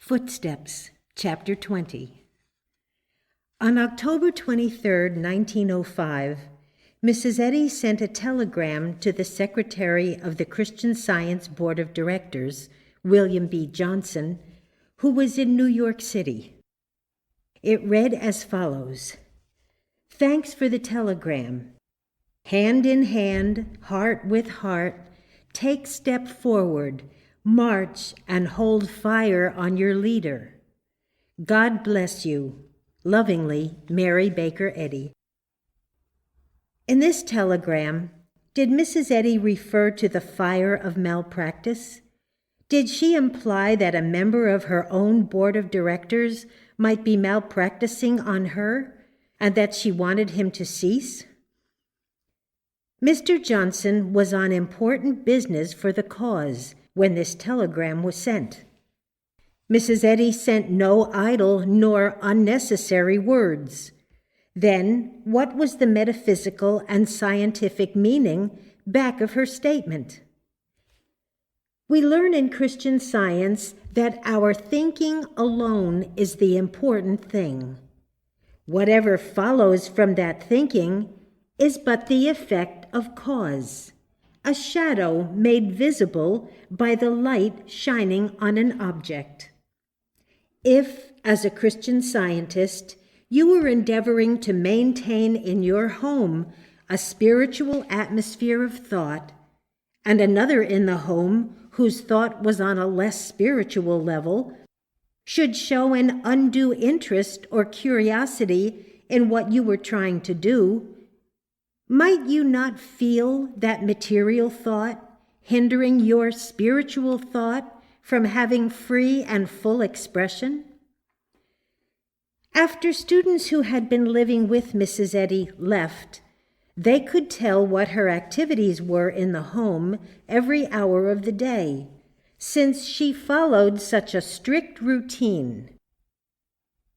Footsteps, Chapter 20. On October 23, 1905, Mrs. Eddy sent a telegram to the Secretary of the Christian Science Board of Directors, William B. Johnson, who was in New York City. It read as follows: "Thanks for the telegram. Hand in hand, heart with heart, take step forward, march and hold fire on your leader. God bless you. Lovingly, Mary Baker Eddy." In this telegram, did Mrs. Eddy refer to the fire of malpractice? Did she imply that a member of her own board of directors might be malpracticing on her, and that she wanted him to cease? Mr. Johnson was on important business for the cause when this telegram was sent. Mrs. Eddy sent no idle nor unnecessary words. Then, what was the metaphysical and scientific meaning back of her statement? We learn in Christian Science that our thinking alone is the important thing. Whatever follows from that thinking is but the effect of cause, a shadow made visible by the light shining on an object. If, as a Christian Scientist, you were endeavoring to maintain in your home a spiritual atmosphere of thought, and another in the home whose thought was on a less spiritual level, should show an undue interest or curiosity in what you were trying to do, might you not feel that material thought hindering your spiritual thought from having free and full expression? After students who had been living with Mrs. Eddy left, they could tell what her activities were in the home every hour of the day, since she followed such a strict routine.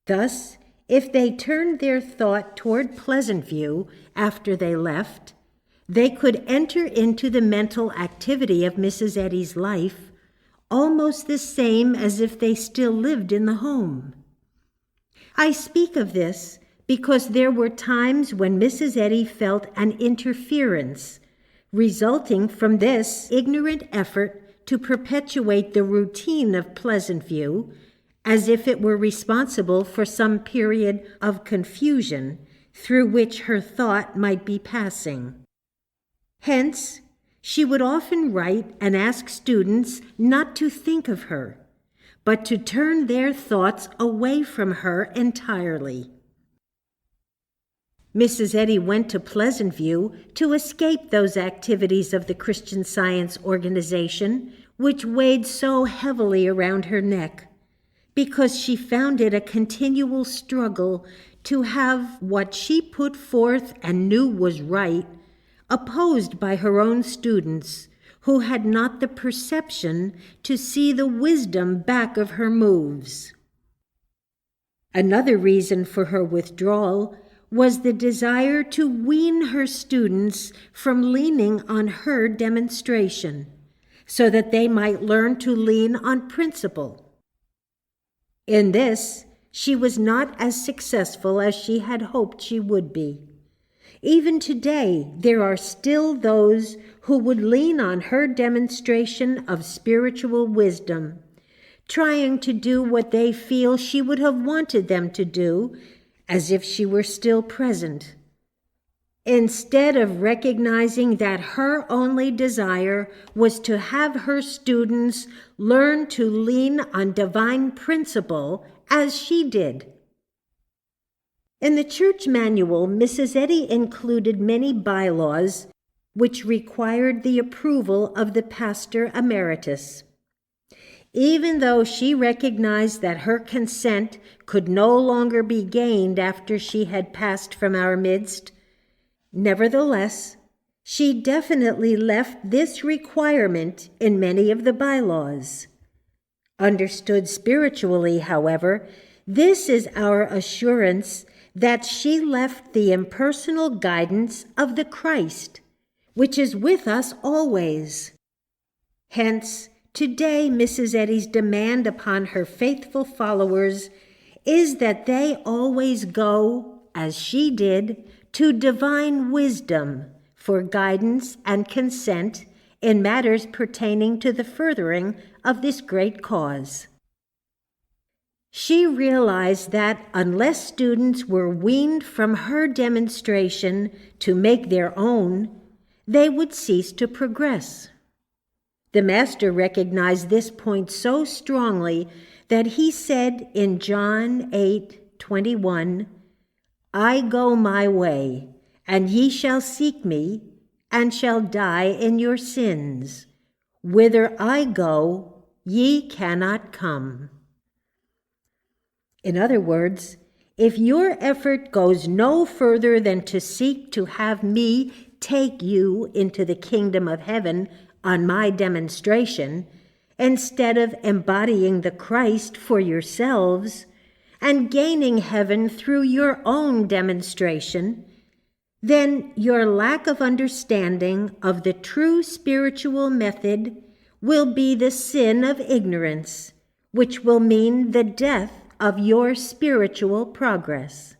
Thus, if they turned their thought toward Pleasantview after they left, they could enter into the mental activity of Mrs. Eddy's life almost the same as if they still lived in the home. I speak of this because there were times when Mrs. Eddy felt an interference resulting from this ignorant effort to perpetuate the routine of Pleasantview, as if it were responsible for some period of confusion through which her thought might be passing. Hence, she would often write and ask students not to think of her, but to turn their thoughts away from her entirely. Mrs. Eddy went to Pleasantview to escape those activities of the Christian Science organization which weighed so heavily around her neck, because she found it a continual struggle to have what she put forth and knew was right opposed by her own students, who had not the perception to see the wisdom back of her moves. Another reason for her withdrawal was the desire to wean her students from leaning on her demonstration, so that they might learn to lean on principle. In this, she was not as successful as she had hoped she would be. Even today, there are still those who would lean on her demonstration of spiritual wisdom, trying to do what they feel she would have wanted them to do, as if she were still present, instead of recognizing that her only desire was to have her students learn to lean on divine principle as she did. In the church manual, Mrs. Eddy included many bylaws which required the approval of the pastor emeritus. Even though she recognized that her consent could no longer be gained after she had passed from our midst, nevertheless, she definitely left this requirement in many of the bylaws. Understood spiritually, however, this is our assurance that she left the impersonal guidance of the Christ, which is with us always. Hence, Today, Mrs. Eddy's demand upon her faithful followers is that they always go, as she did, to divine wisdom for guidance and consent in matters pertaining to the furthering of this great cause. She realized that unless students were weaned from her demonstration to make their own, they would cease to progress. The Master recognized this point so strongly that he said in John 8:21, "I go my way, and ye shall seek me, and shall die in your sins. Whither I go, ye cannot come." In other words, if your effort goes no further than to seek to have me take you into the kingdom of heaven on my demonstration, instead of embodying the Christ for yourselves and gaining heaven through your own demonstration, then your lack of understanding of the true spiritual method will be the sin of ignorance, which will mean the death of your spiritual progress.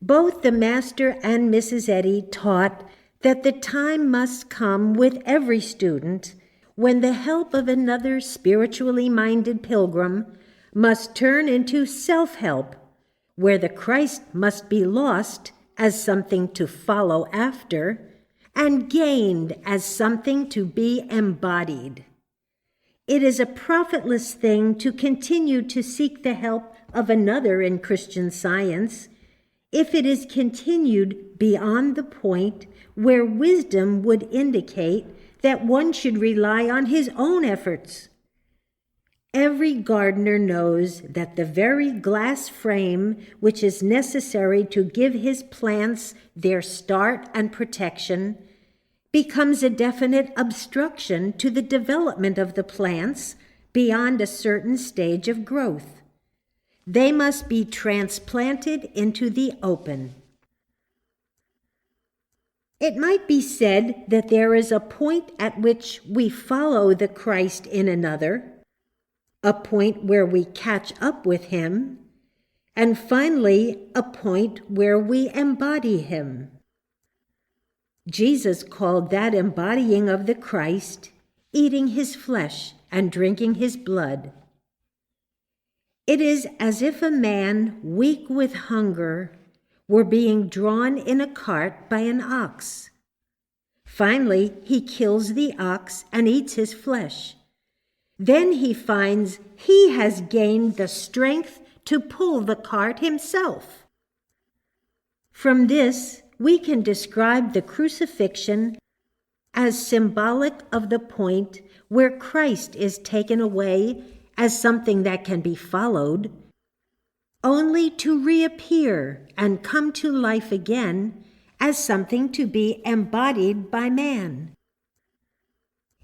Both the Master and Mrs. Eddy taught that the time must come with every student when the help of another spiritually minded pilgrim must turn into self-help, where the Christ must be lost as something to follow after and gained as something to be embodied. It is a profitless thing to continue to seek the help of another in Christian Science if it is continued beyond the point where wisdom would indicate that one should rely on his own efforts. Every gardener knows that the very glass frame which is necessary to give his plants their start and protection becomes a definite obstruction to the development of the plants beyond a certain stage of growth. They must be transplanted into the open. It might be said that there is a point at which we follow the Christ in another, a point where we catch up with him, and finally a point where we embody him. Jesus called that embodying of the Christ eating his flesh and drinking his blood. It is as if a man weak with hunger were being drawn in a cart by an ox. Finally, he kills the ox and eats his flesh. Then he finds he has gained the strength to pull the cart himself. From this, we can describe the crucifixion as symbolic of the point where Christ is taken away as something that can be followed, only to reappear and come to life again as something to be embodied by man.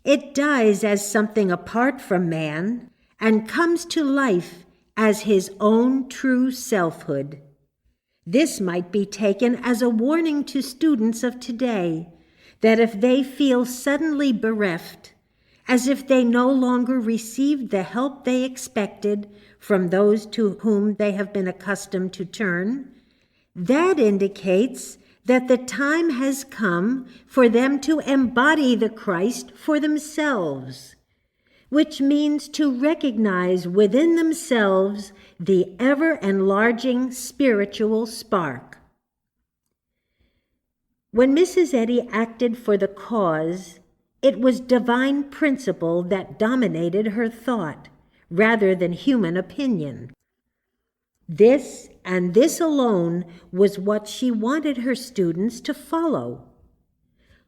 It dies as something apart from man and comes to life as his own true selfhood. This might be taken as a warning to students of today that if they feel suddenly bereft, as if they no longer received the help they expected from those to whom they have been accustomed to turn, that indicates that the time has come for them to embody the Christ for themselves, which means to recognize within themselves the ever-enlarging spiritual spark. When Mrs. Eddy acted for the cause, it was divine principle that dominated her thought, rather than human opinion. This, and this alone, was what she wanted her students to follow.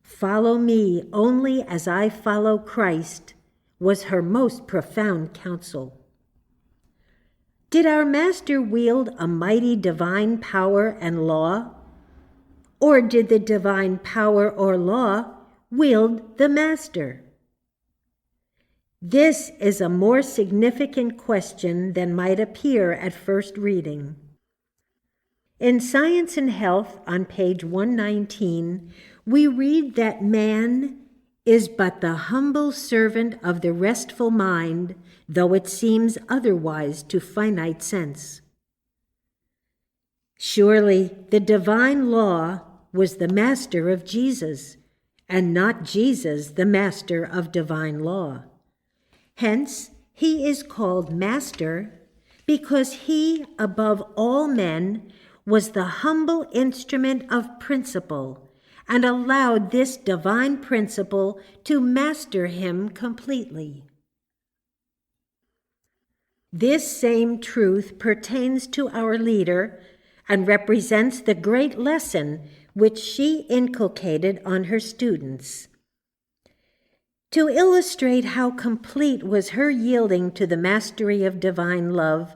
"Follow me only as I follow Christ," was her most profound counsel. Did our Master wield a mighty divine power and law? Or did the divine power or law wield the Master? This is a more significant question than might appear at first reading. In Science and Health on page 119, we read that man is but the humble servant of the restful mind, though it seems otherwise to finite sense. Surely the divine law was the master of Jesus, and not Jesus the master of divine law. Hence, he is called Master, because he, above all men, was the humble instrument of principle, and allowed this divine principle to master him completely. This same truth pertains to our leader and represents the great lesson which she inculcated on her students. To illustrate how complete was her yielding to the mastery of divine love,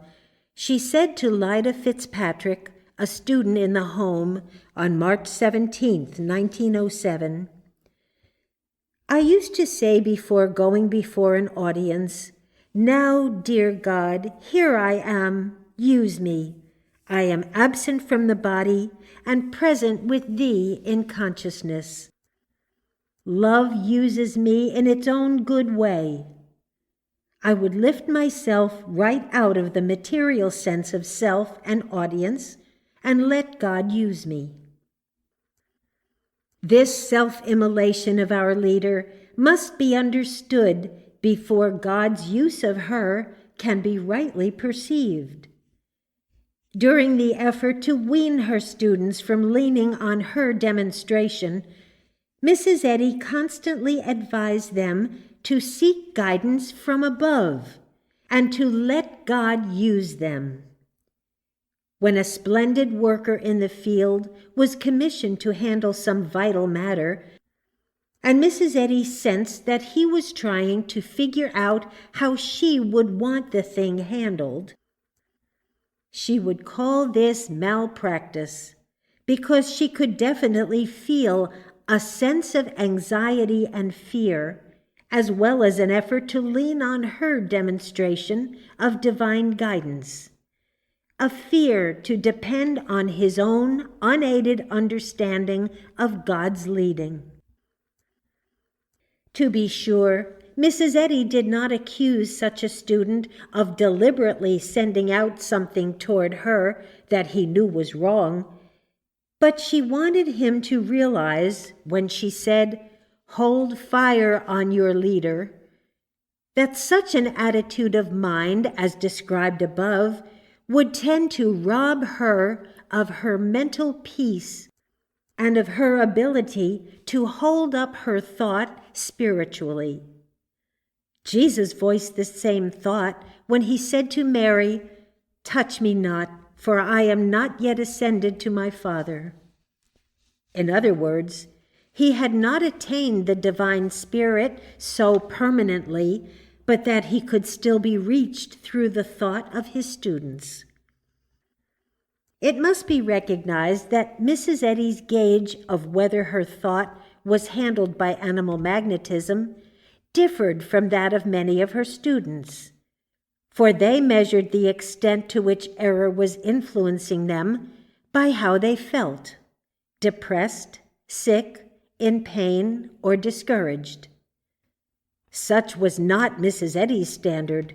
she said to Lida Fitzpatrick, a student in the home, on March 17th, 1907, "I used to say before going before an audience, 'Now, dear God, here I am, use me. I am absent from the body and present with Thee in consciousness. Love uses me in its own good way. I would lift myself right out of the material sense of self and audience and let God use me.'" This self-immolation of our leader must be understood before God's use of her can be rightly perceived. During the effort to wean her students from leaning on her demonstration, Mrs. Eddy constantly advised them to seek guidance from above and to let God use them. When a splendid worker in the field was commissioned to handle some vital matter, and Mrs. Eddy sensed that he was trying to figure out how she would want the thing handled, she would call this malpractice, because she could definitely feel a sense of anxiety and fear, as well as an effort to lean on her demonstration of divine guidance. A fear to depend on his own unaided understanding of God's leading. To be sure, Mrs. Eddy did not accuse such a student of deliberately sending out something toward her that he knew was wrong, but she wanted him to realize, when she said, "Hold fire on your leader," that such an attitude of mind as described above would tend to rob her of her mental peace and of her ability to hold up her thought spiritually. Jesus voiced the same thought when he said to Mary, "Touch me not, for I am not yet ascended to my Father." In other words, he had not attained the divine spirit so permanently, but that he could still be reached through the thought of his students. It must be recognized that Mrs. Eddy's gauge of whether her thought was handled by animal magnetism differed from that of many of her students, for they measured the extent to which error was influencing them by how they felt: depressed, sick, in pain, or discouraged. Such was not Mrs. Eddy's standard.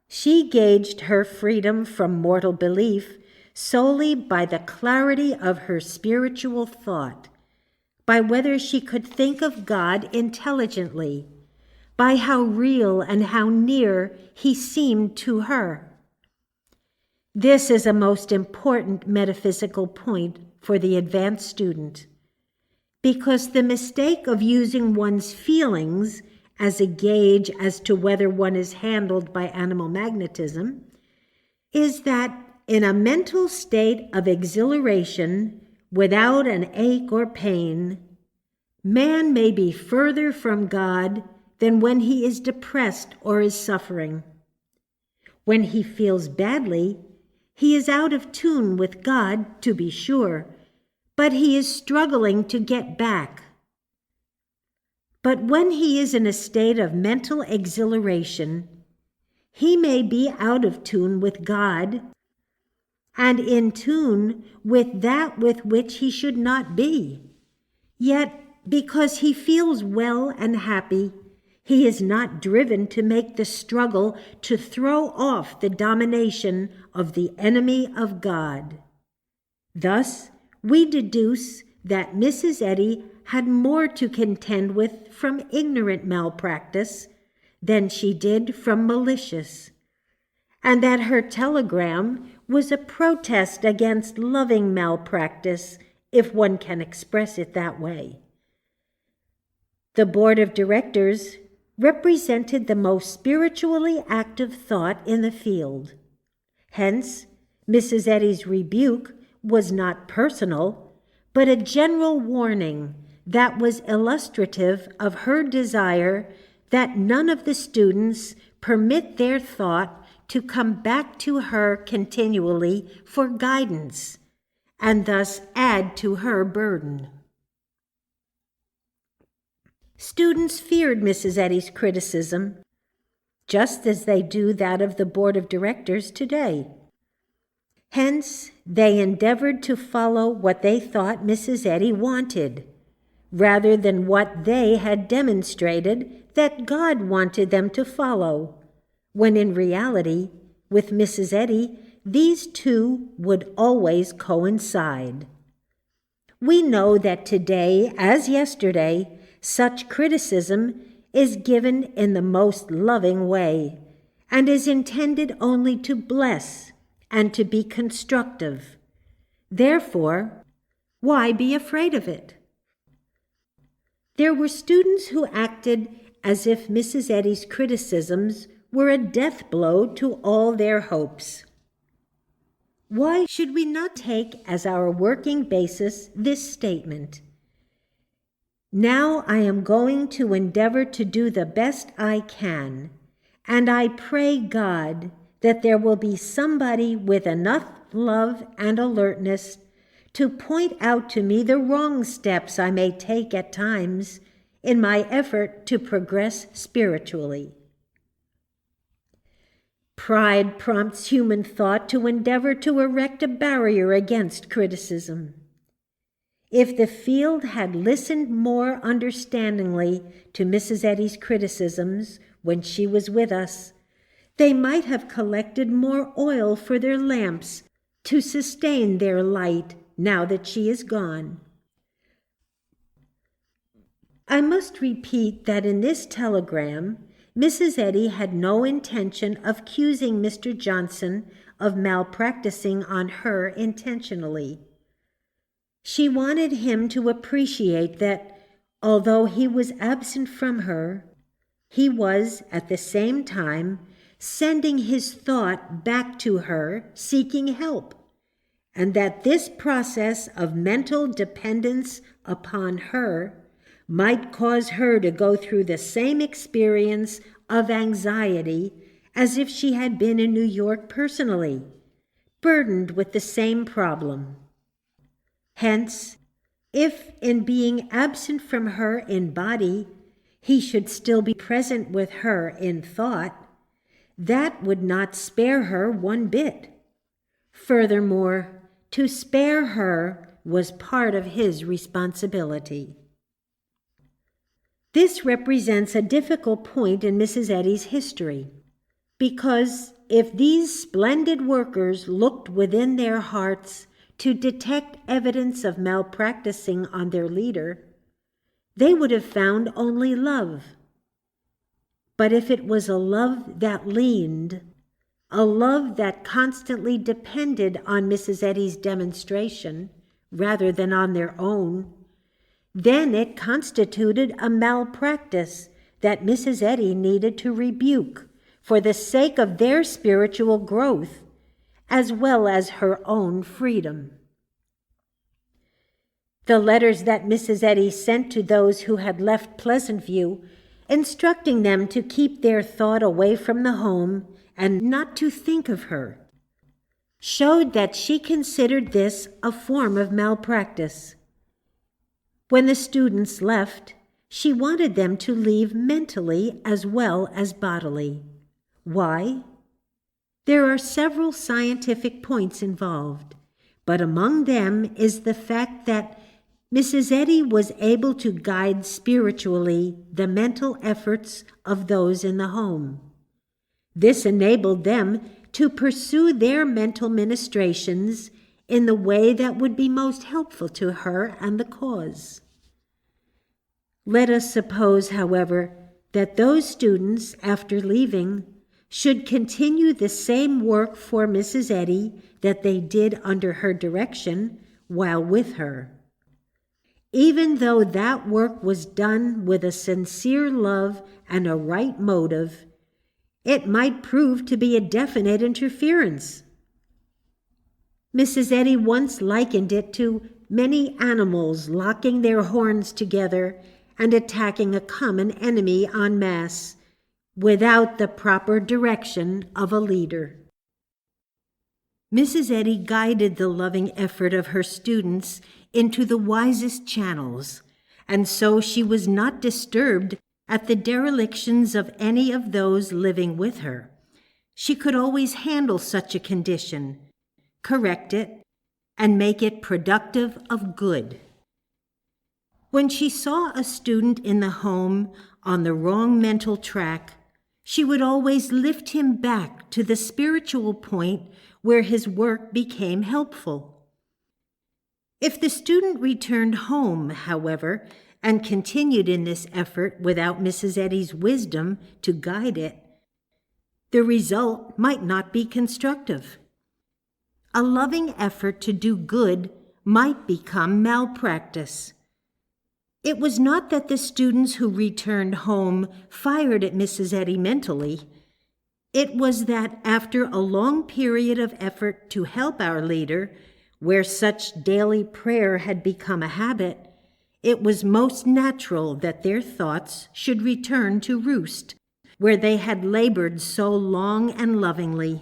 She gauged her freedom from mortal belief solely by the clarity of her spiritual thought, by whether she could think of God intelligently, by how real and how near he seemed to her. This is a most important metaphysical point for the advanced student, because the mistake of using one's feelings as a gauge as to whether one is handled by animal magnetism is that in a mental state of exhilaration without an ache or pain, man may be further from God than when he is depressed or is suffering. When he feels badly, he is out of tune with God, to be sure, but he is struggling to get back. But when he is in a state of mental exhilaration, he may be out of tune with God and in tune with that with which he should not be. Yet because he feels well and happy, he is not driven to make the struggle to throw off the domination of the enemy of God. Thus, we deduce that Mrs. Eddy had more to contend with from ignorant malpractice than she did from malicious, and that her telegram was a protest against loving malpractice, if one can express it that way. The board of directors represented the most spiritually active thought in the field. Hence, Mrs. Eddy's rebuke was not personal, but a general warning that was illustrative of her desire that none of the students permit their thought to come back to her continually for guidance, and thus add to her burden. Students feared Mrs. Eddy's criticism, just as they do that of the board of directors today. Hence, they endeavored to follow what they thought Mrs. Eddy wanted, rather than what they had demonstrated that God wanted them to follow, when in reality, with Mrs. Eddy, these two would always coincide. We know that today, as yesterday, such criticism is given in the most loving way, and is intended only to bless and to be constructive. Therefore, why be afraid of it? There were students who acted as if Mrs. Eddy's criticisms were a death blow to all their hopes. Why should we not take as our working basis this statement? Now I am going to endeavor to do the best I can, and I pray God that there will be somebody with enough love and alertness to point out to me the wrong steps I may take at times in my effort to progress spiritually. Pride prompts human thought to endeavor to erect a barrier against criticism. If the field had listened more understandingly to Mrs. Eddy's criticisms when she was with us, they might have collected more oil for their lamps to sustain their light now that she is gone. I must repeat that in this telegram, Mrs. Eddy had no intention of accusing Mr. Johnson of malpracticing on her intentionally. She wanted him to appreciate that, although he was absent from her, he was at the same time sending his thought back to her, seeking help, and that this process of mental dependence upon her might cause her to go through the same experience of anxiety as if she had been in New York personally, burdened with the same problem. Hence, if in being absent from her in body, he should still be present with her in thought, that would not spare her one bit. Furthermore, to spare her was part of his responsibility. This represents a difficult point in Mrs. Eddy's history, because if these splendid workers looked within their hearts to detect evidence of malpracticing on their leader, they would have found only love. But if it was a love that leaned, a love that constantly depended on Mrs. Eddy's demonstration rather than on their own, then it constituted a malpractice that Mrs. Eddy needed to rebuke for the sake of their spiritual growth, as well as her own freedom. The letters that Mrs. Eddy sent to those who had left Pleasantview, instructing them to keep their thought away from the home and not to think of her, showed that she considered this a form of malpractice. When the students left, she wanted them to leave mentally as well as bodily. Why? There are several scientific points involved, but among them is the fact that Mrs. Eddy was able to guide spiritually the mental efforts of those in the home. This enabled them to pursue their mental ministrations in the way that would be most helpful to her and the cause. Let us suppose, however, that those students, after leaving, should continue the same work for Mrs. Eddy that they did under her direction while with her. Even though that work was done with a sincere love and a right motive, it might prove to be a definite interference. Mrs. Eddy once likened it to many animals locking their horns together and attacking a common enemy en masse, without the proper direction of a leader. Mrs. Eddy guided the loving effort of her students into the wisest channels, and so she was not disturbed at the derelictions of any of those living with her. She could always handle such a condition, correct it, and make it productive of good. When she saw a student in the home on the wrong mental track, she would always lift him back to the spiritual point where his work became helpful. If the student returned home, however, and continued in this effort without Mrs. Eddy's wisdom to guide it, the result might not be constructive. A loving effort to do good might become malpractice. It was not that the students who returned home fired at Mrs. Eddy mentally. It was that after a long period of effort to help our leader, where such daily prayer had become a habit, it was most natural that their thoughts should return to roost, where they had labored so long and lovingly.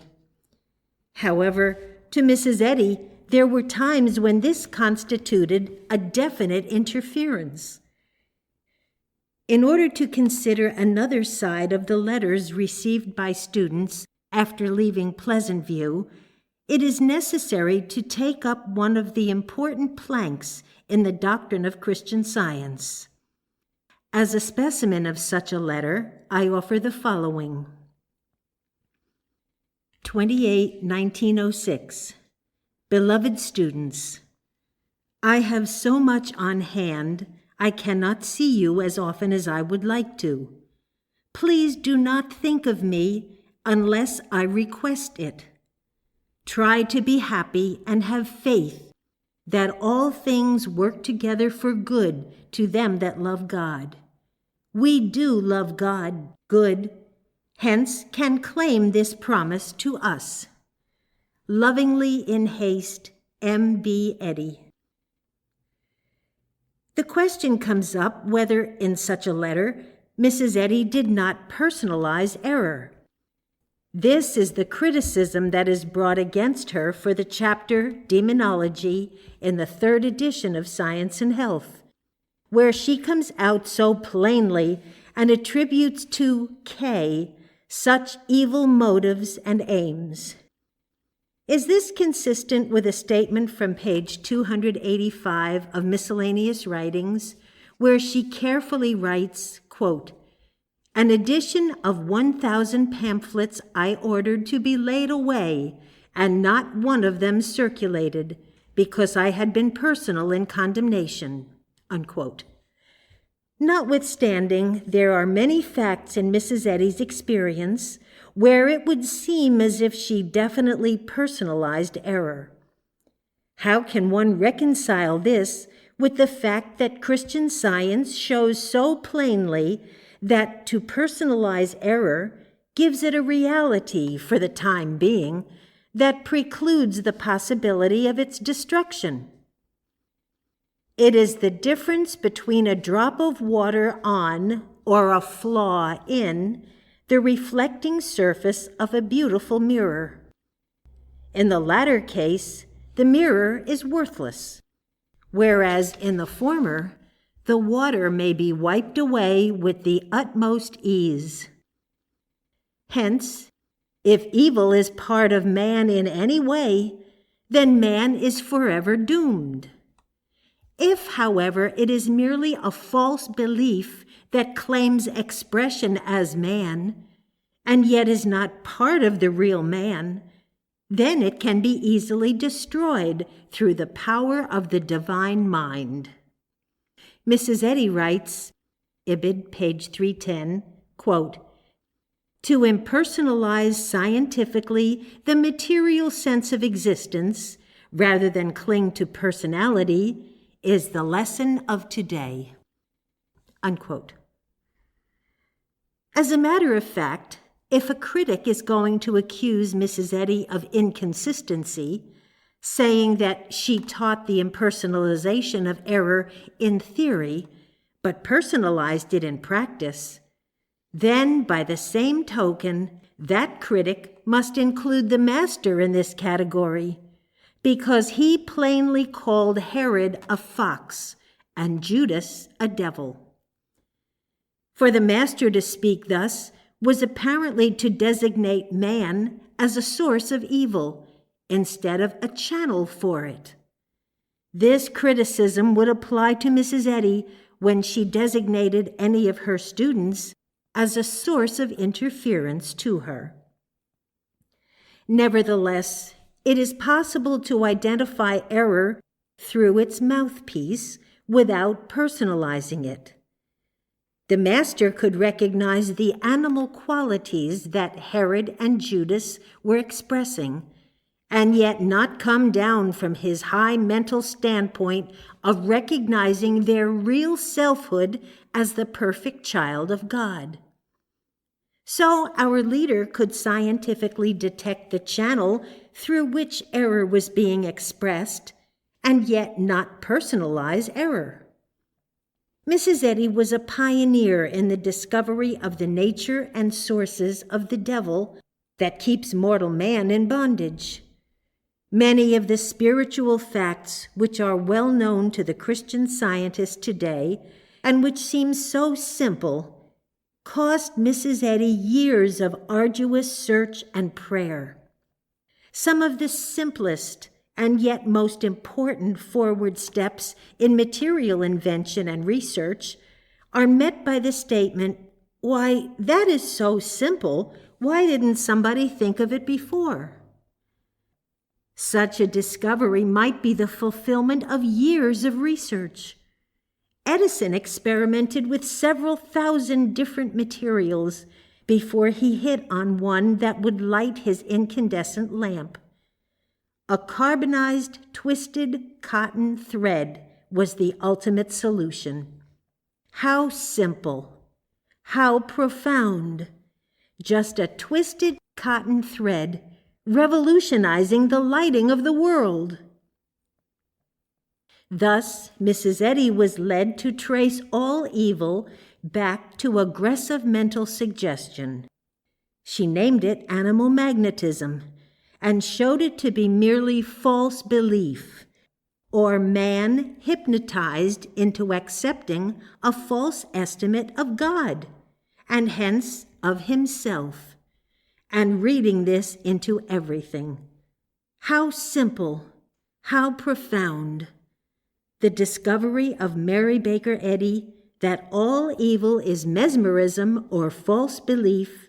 However, to Mrs. Eddy, there were times when this constituted a definite interference. In order to consider another side of the letters received by students after leaving Pleasant View, it is necessary to take up one of the important planks in the doctrine of Christian Science. As a specimen of such a letter, I offer the following. 28/1906. Beloved students, I have so much on hand, I cannot see you as often as I would like to. Please do not think of me unless I request it. Try to be happy and have faith that all things work together for good to them that love God. We do love God, good, hence can claim this promise to us. Lovingly in haste, M.B. Eddy. The question comes up whether, in such a letter, Mrs. Eddy did not personalize error. This is the criticism that is brought against her for the chapter Demonology in the 3rd edition of Science and Health, where she comes out so plainly and attributes to K such evil motives and aims. Is this consistent with a statement from page 285 of Miscellaneous Writings, where she carefully writes, quote, "An edition of 1,000 pamphlets I ordered to be laid away, and not one of them circulated, because I had been personal in condemnation," unquote. Notwithstanding, there are many facts in Mrs. Eddy's experience where it would seem as if she definitely personalized error. How can one reconcile this with the fact that Christian Science shows so plainly that to personalize error gives it a reality for the time being that precludes the possibility of its destruction? It is the difference between a drop of water on or a flaw in the reflecting surface of a beautiful mirror. In the latter case, the mirror is worthless, whereas in the former, the water may be wiped away with the utmost ease. Hence, if evil is part of man in any way, then man is forever doomed. If, however, it is merely a false belief that claims expression as man, and yet is not part of the real man, then it can be easily destroyed through the power of the divine mind. Mrs. Eddy writes, Ibid, page 310, quote, "To impersonalize scientifically the material sense of existence, rather than cling to personality, is the lesson of today." Unquote. As a matter of fact, if a critic is going to accuse Mrs. Eddy of inconsistency, saying that she taught the impersonalization of error in theory, but personalized it in practice, then by the same token, that critic must include the master in this category, because he plainly called Herod a fox and Judas a devil. For the master to speak thus was apparently to designate man as a source of evil instead of a channel for it. This criticism would apply to Mrs. Eddy when she designated any of her students as a source of interference to her. Nevertheless, it is possible to identify error through its mouthpiece without personalizing it. The master could recognize the animal qualities that Herod and Judas were expressing, and yet not come down from his high mental standpoint of recognizing their real selfhood as the perfect child of God. So our leader could scientifically detect the channel through which error was being expressed, and yet not personalize error. Mrs. Eddy was a pioneer in the discovery of the nature and sources of the devil that keeps mortal man in bondage. Many of the spiritual facts which are well known to the Christian scientist today, and which seem so simple, cost Mrs. Eddy years of arduous search and prayer. Some of the simplest and yet most important forward steps in material invention and research are met by the statement, "Why, that is so simple. Why didn't somebody think of it before?" Such a discovery might be the fulfillment of years of research. Edison experimented with several thousand different materials before he hit on one that would light his incandescent lamp. A carbonized, twisted cotton thread was the ultimate solution. How simple, how profound. Just a twisted cotton thread revolutionizing the lighting of the world. Thus, Mrs. Eddy was led to trace all evil back to aggressive mental suggestion. She named it animal magnetism, and showed it to be merely false belief, or man hypnotized into accepting a false estimate of God, and hence of himself, and reading this into everything. How simple, how profound. The discovery of Mary Baker Eddy that all evil is mesmerism or false belief,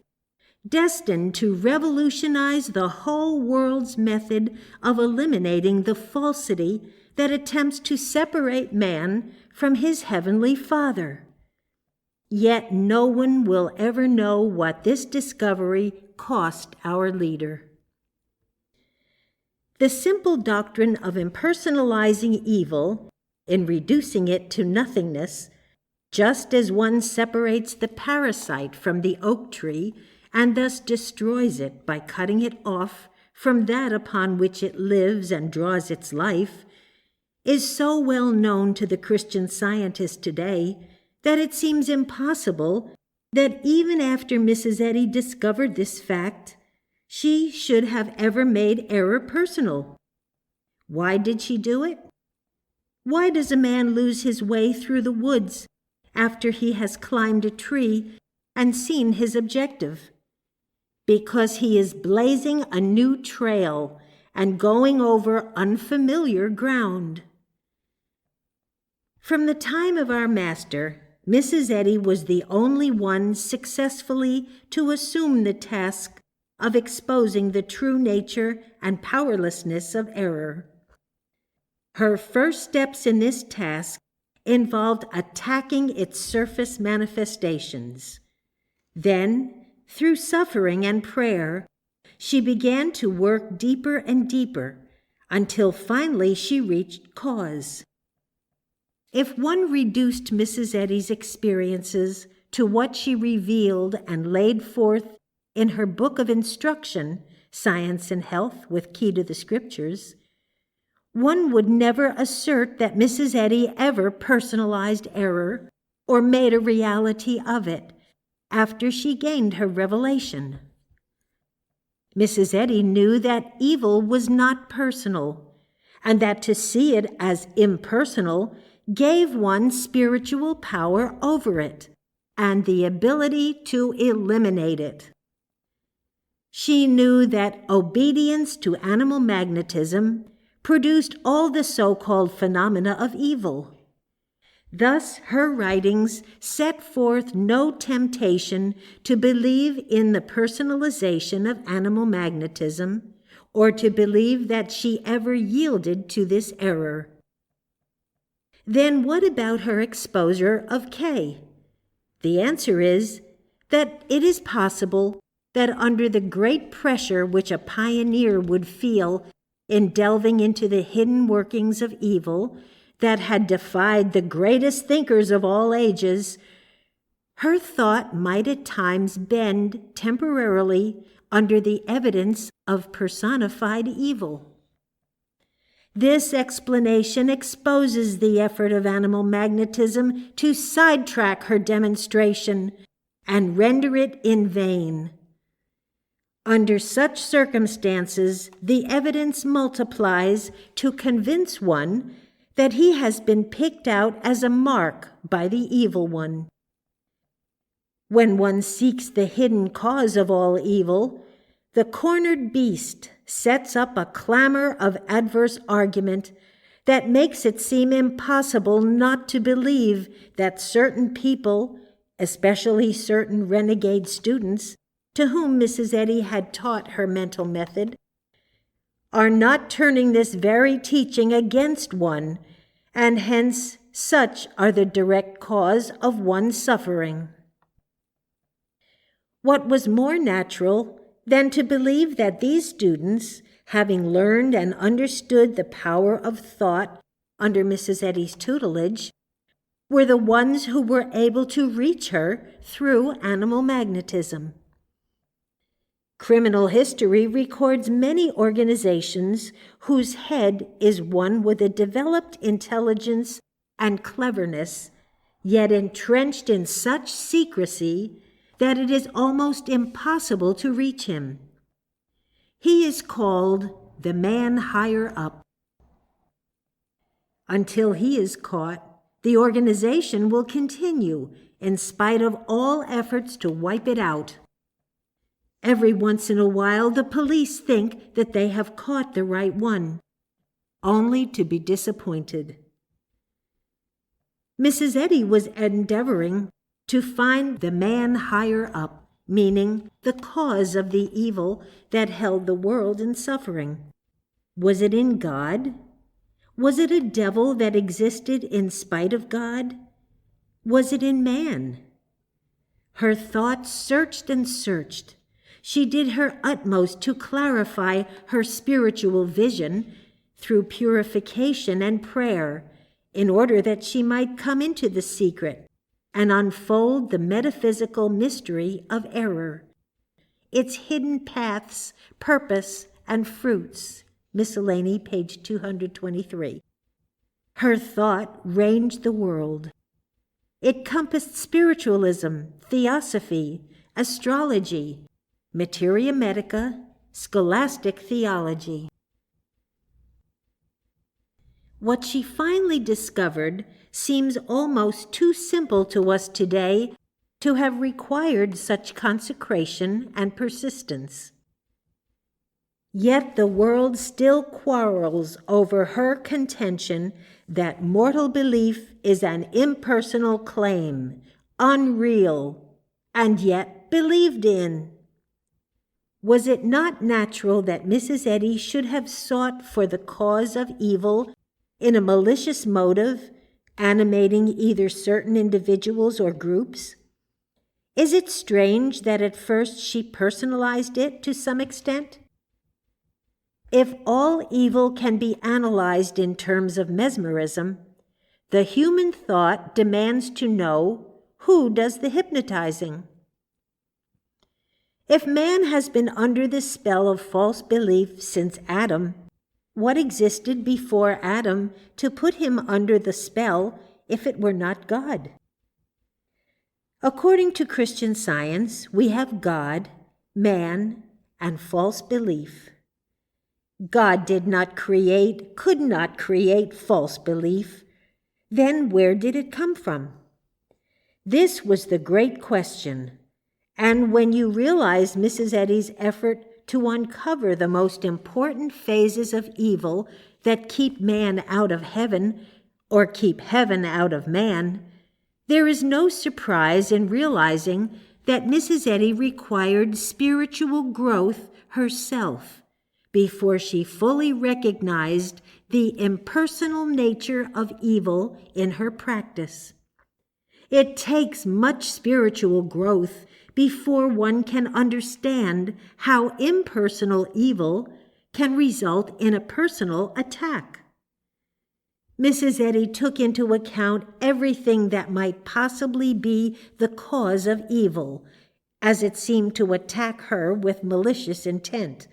destined to revolutionize the whole world's method of eliminating the falsity that attempts to separate man from his heavenly Father. Yet no one will ever know what this discovery cost our leader. The simple doctrine of impersonalizing evil, in reducing it to nothingness, just as one separates the parasite from the oak tree and thus destroys it by cutting it off from that upon which it lives and draws its life, is so well known to the Christian scientist today that it seems impossible that even after Mrs. Eddy discovered this fact, she should have ever made error personal. Why did she do it? Why does a man lose his way through the woods after he has climbed a tree and seen his objective? Because he is blazing a new trail and going over unfamiliar ground. From the time of our Master, Mrs. Eddy was the only one successfully to assume the task of exposing the true nature and powerlessness of error. Her first steps in this task involved attacking its surface manifestations. Then, through suffering and prayer, she began to work deeper and deeper until finally she reached cause. If one reduced Mrs. Eddy's experiences to what she revealed and laid forth in her book of instruction, Science and Health with Key to the Scriptures, one would never assert that Mrs. Eddy ever personalized error or made a reality of it after she gained her revelation. Mrs. Eddy knew that evil was not personal, and that to see it as impersonal gave one spiritual power over it and the ability to eliminate it. She knew that obedience to animal magnetism produced all the so-called phenomena of evil. Thus, her writings set forth no temptation to believe in the personalization of animal magnetism or to believe that she ever yielded to this error. Then what about her exposure of K? The answer is that it is possible that under the great pressure which a pioneer would feel in delving into the hidden workings of evil that had defied the greatest thinkers of all ages, her thought might at times bend temporarily under the evidence of personified evil. This explanation exposes the effort of animal magnetism to sidetrack her demonstration and render it in vain. Under such circumstances, the evidence multiplies to convince one that he has been picked out as a mark by the evil one. When one seeks the hidden cause of all evil, the cornered beast sets up a clamor of adverse argument that makes it seem impossible not to believe that certain people, especially certain renegade students, to whom Mrs. Eddy had taught her mental method, are not turning this very teaching against one, and hence such are the direct cause of one's suffering. What was more natural than to believe that these students, having learned and understood the power of thought under Mrs. Eddy's tutelage, were the ones who were able to reach her through animal magnetism? Criminal history records many organizations whose head is one with a developed intelligence and cleverness, yet entrenched in such secrecy that it is almost impossible to reach him. He is called the man higher up. Until he is caught, the organization will continue in spite of all efforts to wipe it out. Every once in a while, the police think that they have caught the right one, only to be disappointed. Mrs. Eddy was endeavoring to find the man higher up, meaning the cause of the evil that held the world in suffering. Was it in God? Was it a devil that existed in spite of God? Was it in man? Her thoughts searched and searched. She did her utmost to clarify her spiritual vision through purification and prayer in order that she might come into the secret and unfold the metaphysical mystery of error, its hidden paths, purpose, and fruits. Miscellany, page 223. Her thought ranged the world. It compassed spiritualism, theosophy, astrology, materia medica, scholastic theology. What she finally discovered seems almost too simple to us today to have required such consecration and persistence. Yet the world still quarrels over her contention that mortal belief is an impersonal claim, unreal, and yet believed in. Was it not natural that Mrs. Eddy should have sought for the cause of evil in a malicious motive, animating either certain individuals or groups? Is it strange that at first she personalized it to some extent? If all evil can be analyzed in terms of mesmerism, the human thought demands to know who does the hypnotizing. If man has been under the spell of false belief since Adam, what existed before Adam to put him under the spell if it were not God? According to Christian Science, we have God, man, and false belief. God could not create false belief. Then where did it come from? This was the great question. And when you realize Mrs. Eddy's effort to uncover the most important phases of evil that keep man out of heaven or keep heaven out of man, there is no surprise in realizing that Mrs. Eddy required spiritual growth herself before she fully recognized the impersonal nature of evil in her practice. It takes much spiritual growth before one can understand how impersonal evil can result in a personal attack. Mrs. Eddy took into account everything that might possibly be the cause of evil, as it seemed to attack her with malicious intent,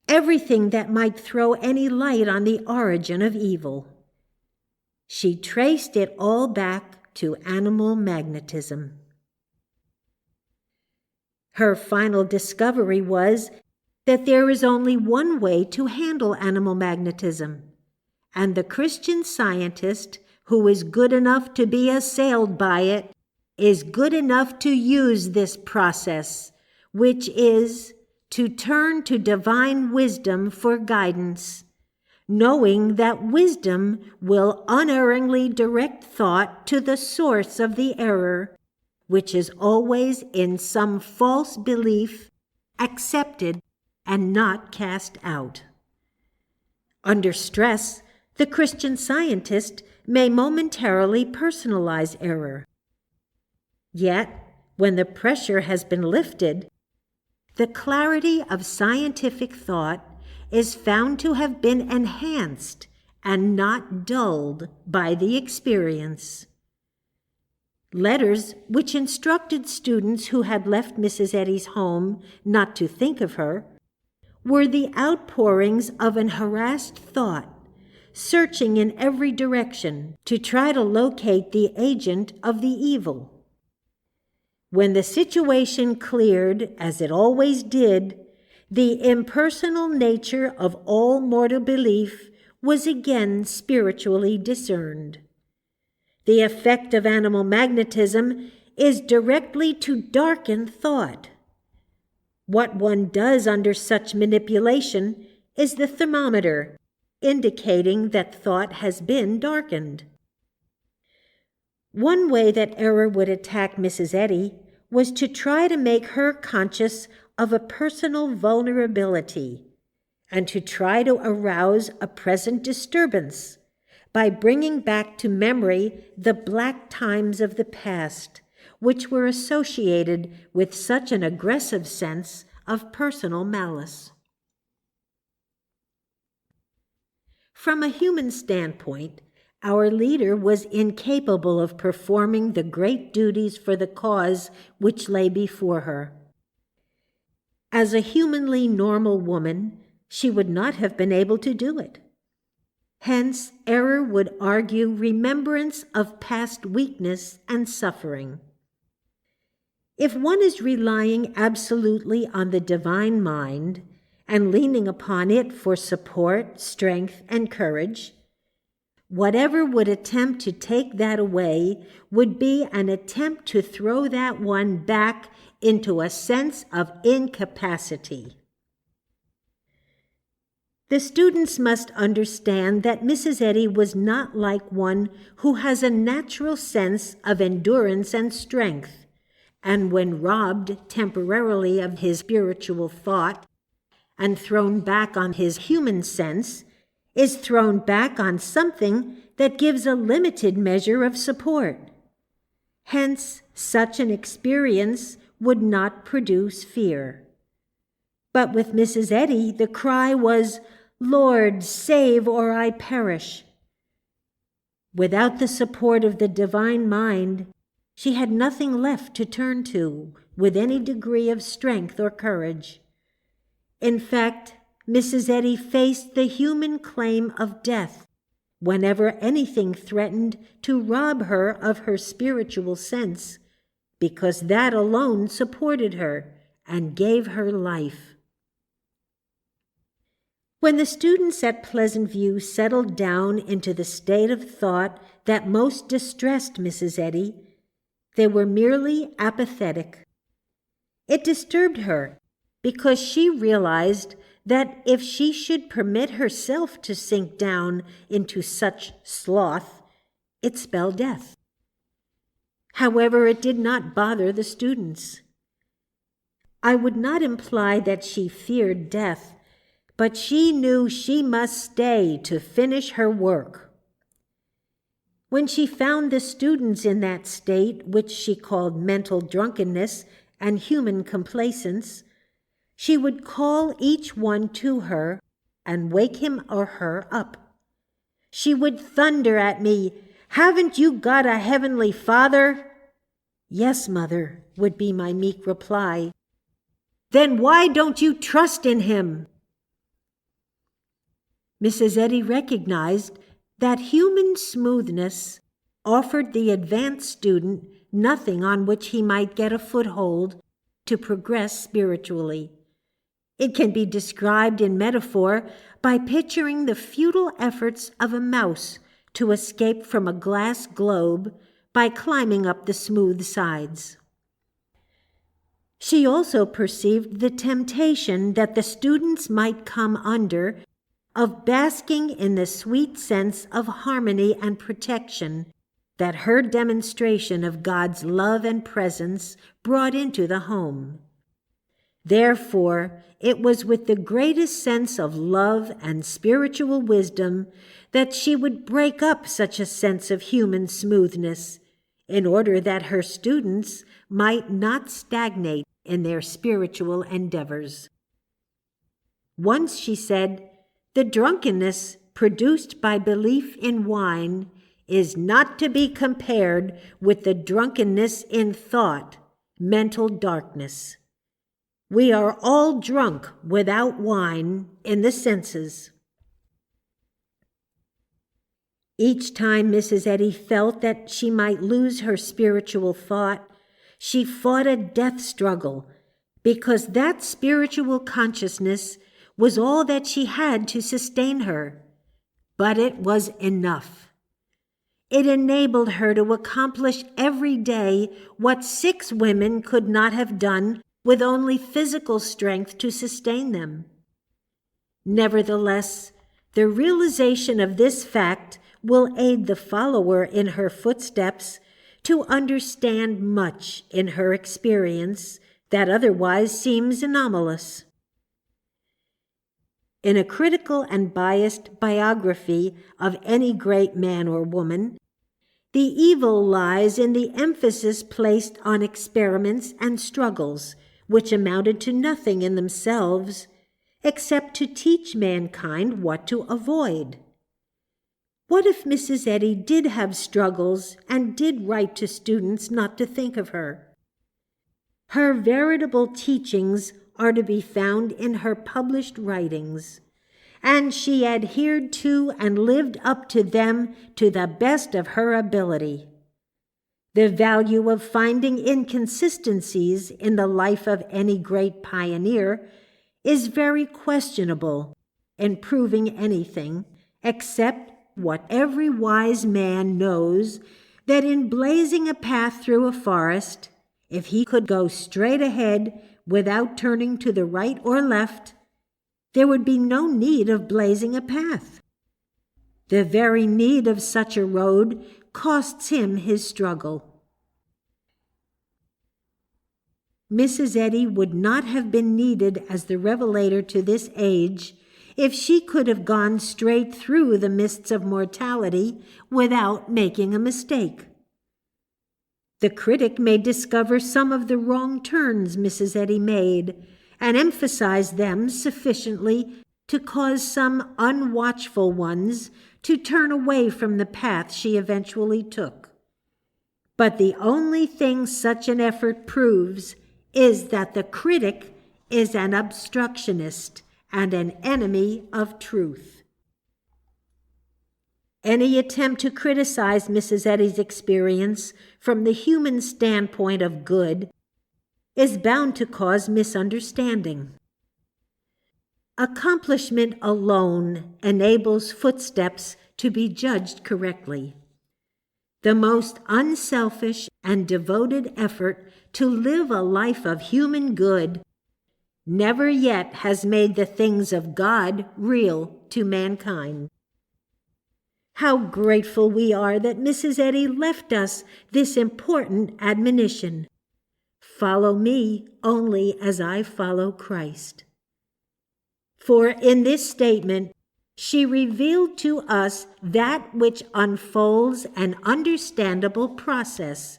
everything that might throw any light on the origin of evil. She traced it all back to animal magnetism. Her final discovery was that there is only one way to handle animal magnetism, and the Christian Scientist who is good enough to be assailed by it is good enough to use this process, which is to turn to divine wisdom for guidance, knowing that wisdom will unerringly direct thought to the source of the error, which is always in some false belief accepted and not cast out. Under stress, the Christian Scientist may momentarily personalize error. Yet, when the pressure has been lifted, the clarity of scientific thought is found to have been enhanced and not dulled by the experience. Letters which instructed students who had left Mrs. Eddy's home not to think of her were the outpourings of an harassed thought, searching in every direction to try to locate the agent of the evil. When the situation cleared, as it always did, the impersonal nature of all mortal belief was again spiritually discerned. The effect of animal magnetism is directly to darken thought. What one does under such manipulation is the thermometer, indicating that thought has been darkened. One way that error would attack Mrs. Eddy was to try to make her conscious of a personal vulnerability and to try to arouse a present disturbance by bringing back to memory the black times of the past, which were associated with such an aggressive sense of personal malice. From a human standpoint, our leader was incapable of performing the great duties for the cause which lay before her. As a humanly normal woman, she would not have been able to do it. Hence, error would argue remembrance of past weakness and suffering. If one is relying absolutely on the divine mind and leaning upon it for support, strength, and courage, whatever would attempt to take that away would be an attempt to throw that one back into a sense of incapacity. The students must understand that Mrs. Eddy was not like one who has a natural sense of endurance and strength, and when robbed temporarily of his spiritual thought and thrown back on his human sense, is thrown back on something that gives a limited measure of support. Hence, such an experience would not produce fear. But with Mrs. Eddy, the cry was, "Lord, save or I perish." Without the support of the divine mind, she had nothing left to turn to with any degree of strength or courage. In fact, Mrs. Eddy faced the human claim of death whenever anything threatened to rob her of her spiritual sense, because that alone supported her and gave her life. When the students at Pleasant View settled down into the state of thought that most distressed Mrs. Eddy, they were merely apathetic. It disturbed her because she realized that if she should permit herself to sink down into such sloth, it spelled death. However, it did not bother the students. I would not imply that she feared death, but she knew she must stay to finish her work. When she found the students in that state, which she called mental drunkenness and human complacence, she would call each one to her and wake him or her up. She would thunder at me, "Haven't you got a heavenly Father?" "Yes, Mother," would be my meek reply. "Then why don't you trust in him?" Mrs. Eddy recognized that human smoothness offered the advanced student nothing on which he might get a foothold to progress spiritually. It can be described in metaphor by picturing the futile efforts of a mouse to escape from a glass globe by climbing up the smooth sides. She also perceived the temptation that the students might come under of basking in the sweet sense of harmony and protection that her demonstration of God's love and presence brought into the home. Therefore, it was with the greatest sense of love and spiritual wisdom that she would break up such a sense of human smoothness, in order that her students might not stagnate in their spiritual endeavors. Once she said, "The drunkenness produced by belief in wine is not to be compared with the drunkenness in thought, mental darkness. We are all drunk without wine in the senses." Each time Mrs. Eddy felt that she might lose her spiritual thought, she fought a death struggle, because that spiritual consciousness was all that she had to sustain her. But it was enough. It enabled her to accomplish every day what 6 women could not have done with only physical strength to sustain them. Nevertheless, the realization of this fact will aid the follower in her footsteps to understand much in her experience that otherwise seems anomalous. In a critical and biased biography of any great man or woman, the evil lies in the emphasis placed on experiments and struggles, which amounted to nothing in themselves, except to teach mankind what to avoid. What if Mrs. Eddy did have struggles and did write to students not to think of her? Her veritable teachings are to be found in her published writings, and she adhered to and lived up to them to the best of her ability. The value of finding inconsistencies in the life of any great pioneer is very questionable in proving anything, except what every wise man knows, that in blazing a path through a forest, if he could go straight ahead without turning to the right or left, there would be no need of blazing a path. The very need of such a road costs him his struggle. Mrs. Eddy would not have been needed as the revelator to this age if she could have gone straight through the mists of mortality without making a mistake. The critic may discover some of the wrong turns Mrs. Eddy made and emphasize them sufficiently to cause some unwatchful ones to turn away from the path she eventually took. But the only thing such an effort proves is that the critic is an obstructionist and an enemy of truth. Any attempt to criticize Mrs. Eddy's experience from the human standpoint of good is bound to cause misunderstanding. Accomplishment alone enables footsteps to be judged correctly. The most unselfish and devoted effort to live a life of human good never yet has made the things of God real to mankind. How grateful we are that Mrs. Eddy left us this important admonition: follow me only as I follow Christ. For in this statement, she revealed to us that which unfolds an understandable process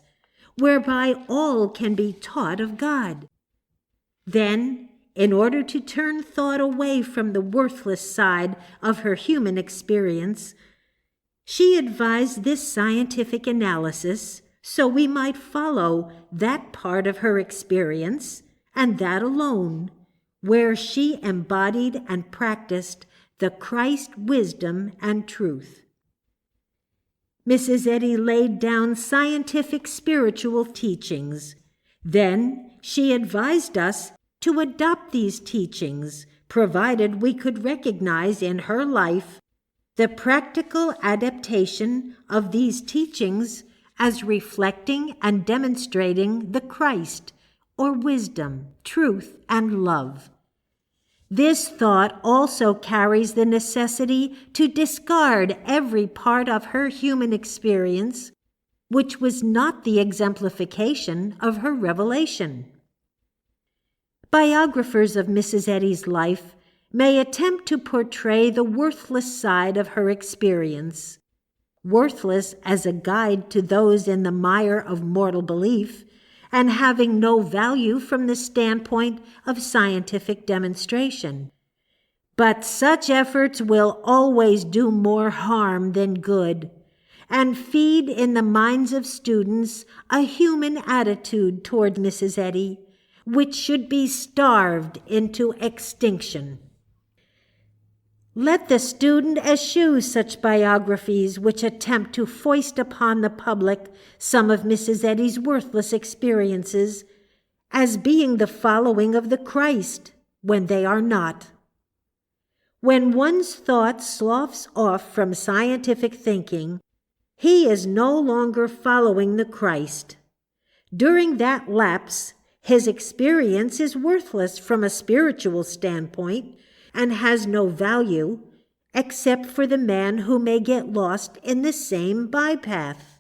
whereby all can be taught of God. Then, in order to turn thought away from the worthless side of her human experience, she advised this scientific analysis so we might follow that part of her experience, and that alone, where she embodied and practiced the Christ wisdom and truth. Mrs. Eddy laid down scientific spiritual teachings. Then she advised us to adopt these teachings, provided we could recognize in her life the practical adaptation of these teachings as reflecting and demonstrating the Christ, or wisdom, truth, and love. This thought also carries the necessity to discard every part of her human experience which was not the exemplification of her revelation. Biographers of Mrs. Eddy's life may attempt to portray the worthless side of her experience, worthless as a guide to those in the mire of mortal belief, and having no value from the standpoint of scientific demonstration. But such efforts will always do more harm than good, and feed in the minds of students a human attitude toward Mrs. Eddy, which should be starved into extinction. Let the student eschew such biographies which attempt to foist upon the public some of Mrs. Eddy's worthless experiences as being the following of the Christ, when they are not. When one's thought sloughs off from scientific thinking, he is no longer following the Christ. During that lapse, his experience is worthless from a spiritual standpoint, and has no value except for the man who may get lost in the same bypath.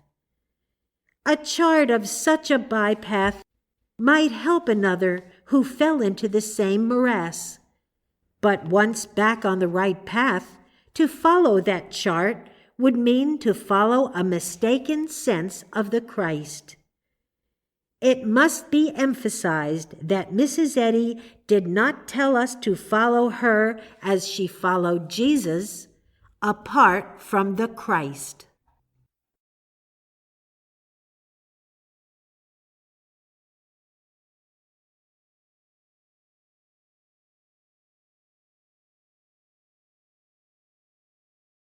A chart of such a bypath might help another who fell into the same morass. But once back on the right path, to follow that chart would mean to follow a mistaken sense of the Christ. It must be emphasized that Mrs. Eddy did not tell us to follow her as she followed Jesus, apart from the Christ.